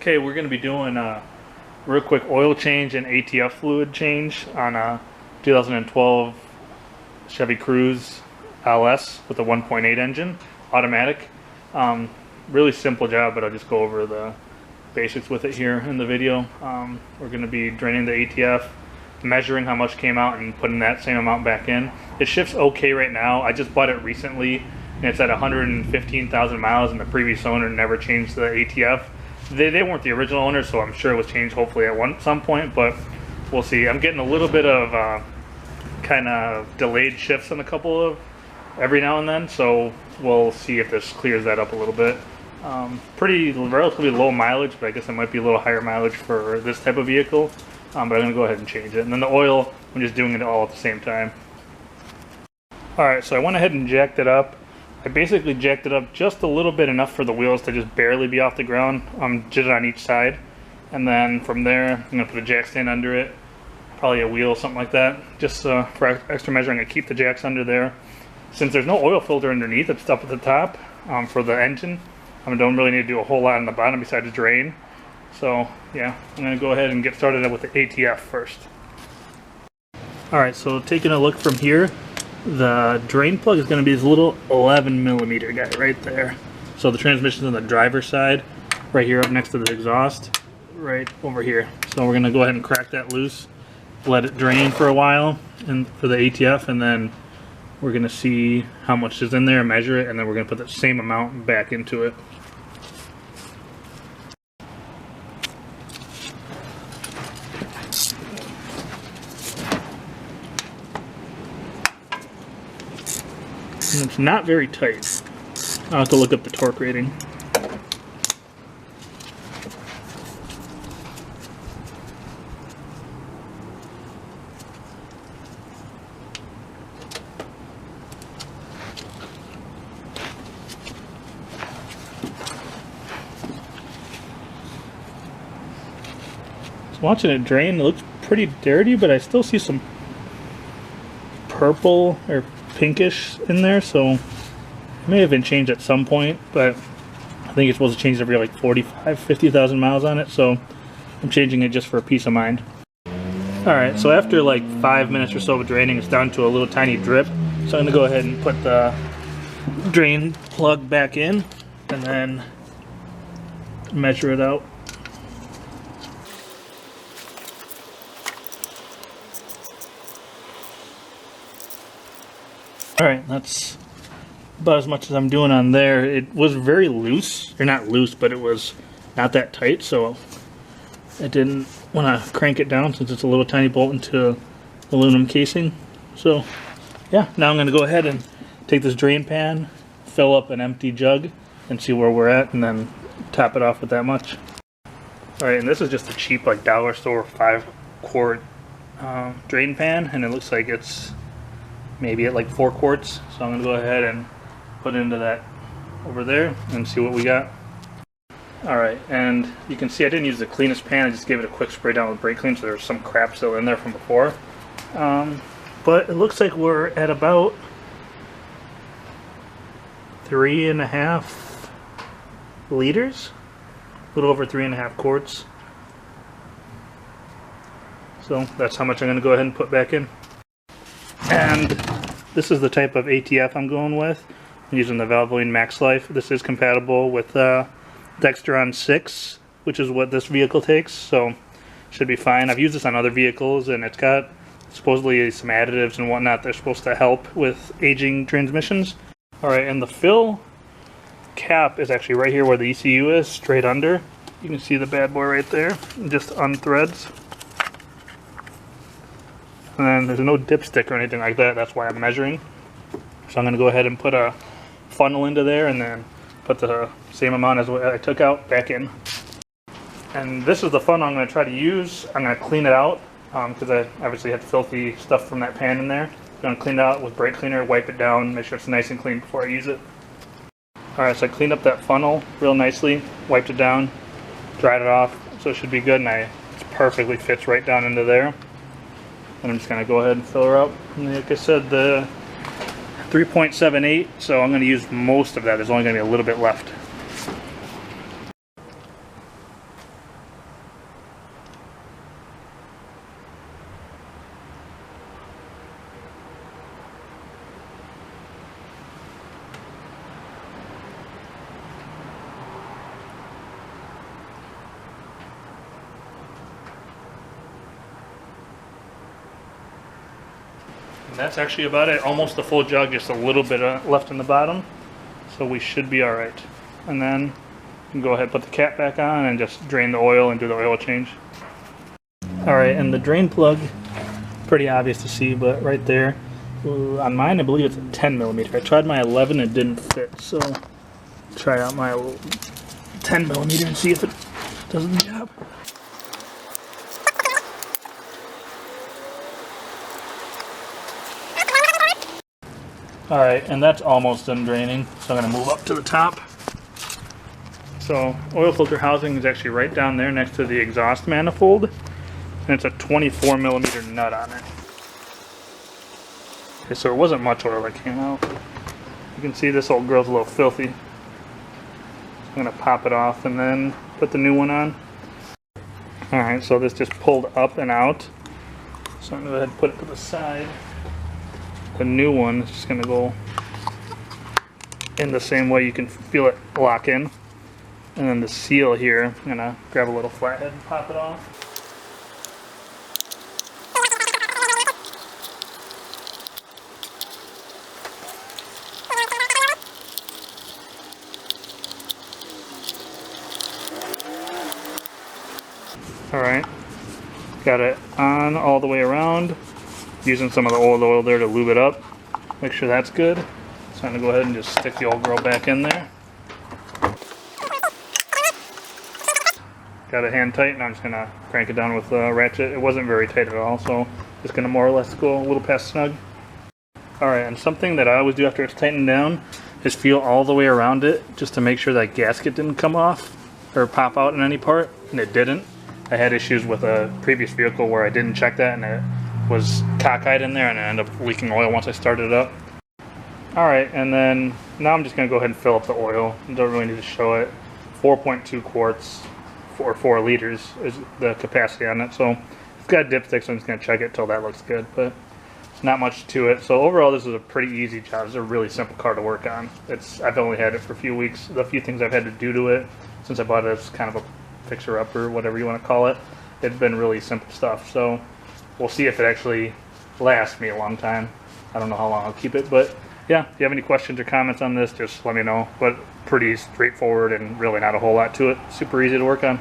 Okay, we're going to be doing a real quick oil change and ATF fluid change on a 2012 Chevy Cruze LS with a 1.8 engine, automatic. Really simple job, but I'll just go over the basics with it here in the video. We're going to be draining the ATF, measuring how much came out and putting that same amount back in. It shifts okay right now. I just bought it recently and it's at 115,000 miles, and the previous owner never changed the ATF. They weren't the original owners, so I'm sure it was changed hopefully at some point, but we'll see. I'm getting a little bit of kind of delayed shifts in a couple of every now and then, so we'll see if this clears that up a little bit. Relatively low mileage, but I guess it might be a little higher mileage for this type of vehicle, but I'm going to go ahead and change it. And then the oil, I'm just doing it all at the same time. Alright, so I went ahead and jacked it up. I basically jacked it up just a little bit, enough for the wheels to just barely be off the ground. Did it on each side, and then from there I'm going to put a jack stand under it, probably a wheel, something like that, just for extra measuring. I keep the jacks under there. Since there's no oil filter underneath, it's up at the top for the engine. I don't really need to do a whole lot on the bottom besides drain. So yeah, I'm going to go ahead and get started with the ATF first. Alright, so taking a look from here, the drain plug is going to be this little 11mm guy right there. So the transmission's on the driver's side, right here up next to the exhaust, right over here. So we're going to go ahead and crack that loose, let it drain for a while and for the ATF, and then we're going to see how much is in there, measure it, and then we're going to put the same amount back into it. And it's not very tight. I'll have to look up the torque rating. Watching it drain, it looks pretty dirty, but I still see some purple or pinkish in there, so it may have been changed at some point, but I think it's supposed to change every like 50,000 miles on it, so I'm changing it just for peace of mind. Alright, so after like 5 minutes or so of draining, it's down to a little tiny drip, so I'm going to go ahead and put the drain plug back in and then measure it out. Alright, that's about as much as I'm doing on there. It was very loose, or not loose, but it was not that tight, so I didn't want to crank it down since it's a little tiny bolt into aluminum casing. So yeah, now I'm going to go ahead and take this drain pan, fill up an empty jug, and see where we're at, and then top it off with that much. Alright, and this is just a cheap like dollar store 5-quart drain pan, and it looks like it's maybe at like 4 quarts, so I'm going to go ahead and put into that over there and see what we got. Alright, and you can see I didn't use the cleanest pan, I just gave it a quick spray down with brake clean, so there's some crap still in there from before. But it looks like we're at about 3.5 liters, a little over 3.5 quarts. So that's how much I'm going to go ahead and put back in. And this is the type of ATF I'm going with. I'm using the Valvoline Max Life. This is compatible with Dextron 6, which is what this vehicle takes, so should be fine. I've used this on other vehicles, and it's got supposedly some additives and whatnot. They're supposed to help with aging transmissions. Alright, and the fill cap is actually right here where the ECU is, straight under. You can see the bad boy right there. It just unthreads. And then there's no dipstick or anything like that, that's why I'm measuring. So I'm going to go ahead and put a funnel into there and then put the same amount as what I took out back in. And this is the funnel I'm going to try to use. I'm going to clean it out because I obviously had filthy stuff from that pan in there. I'm going to clean it out with brake cleaner, wipe it down, make sure it's nice and clean before I use it. Alright, so I cleaned up that funnel real nicely, wiped it down, dried it off, so it should be good, and it perfectly fits right down into there. And I'm just going to go ahead and fill her up. And like I said, the 3.78, so I'm going to use most of that. There's only going to be a little bit left. And that's actually about it. Almost the full jug, just a little bit left in the bottom. So we should be all right. And then you can go ahead and put the cap back on and just drain the oil and do the oil change. All right, and the drain plug, pretty obvious to see, but right there, on mine I believe it's a 10 millimeter. I tried my 11 and it didn't fit, so try out my 10 millimeter and see if it does the job. Alright, and that's almost done draining, so I'm going to move up to the top. So, oil filter housing is actually right down there next to the exhaust manifold, and it's a 24 millimeter nut on it. Okay, so it wasn't much oil that came out. You can see this old girl's a little filthy. I'm going to pop it off and then put the new one on. Alright, so this just pulled up and out. So I'm going to go ahead and put it to the side. The new one is just going to go in the same way. You can feel it lock in. And then the seal here, I'm going to grab a little flathead and pop it off. Alright, got it on all the way around. Using some of the old oil there to lube it up. Make sure that's good. So I'm going to go ahead and just stick the old girl back in there. Got it hand tight, and I'm just going to crank it down with a ratchet. It wasn't very tight at all, so just going to more or less go a little past snug. Alright, and something that I always do after it's tightened down is feel all the way around it just to make sure that gasket didn't come off or pop out in any part, and it didn't. I had issues with a previous vehicle where I didn't check that and it was cockeyed in there and it ended up leaking oil once I started it up. Alright, and then now I'm just going to go ahead and fill up the oil. I don't really need to show it. 4.2 quarts for 4 liters is the capacity on it. So it's got dipstick, so I'm just going to check it till that looks good. But it's not much to it. So overall this is a pretty easy job. It's a really simple car to work on. I've only had it for a few weeks. The few things I've had to do to it since I bought it as kind of a fixer-upper, whatever you want to call it, it's been really simple stuff. So we'll see if it actually lasts me a long time. I don't know how long I'll keep it, but yeah, if you have any questions or comments on this, just let me know. But pretty straightforward and really not a whole lot to it. Super easy to work on.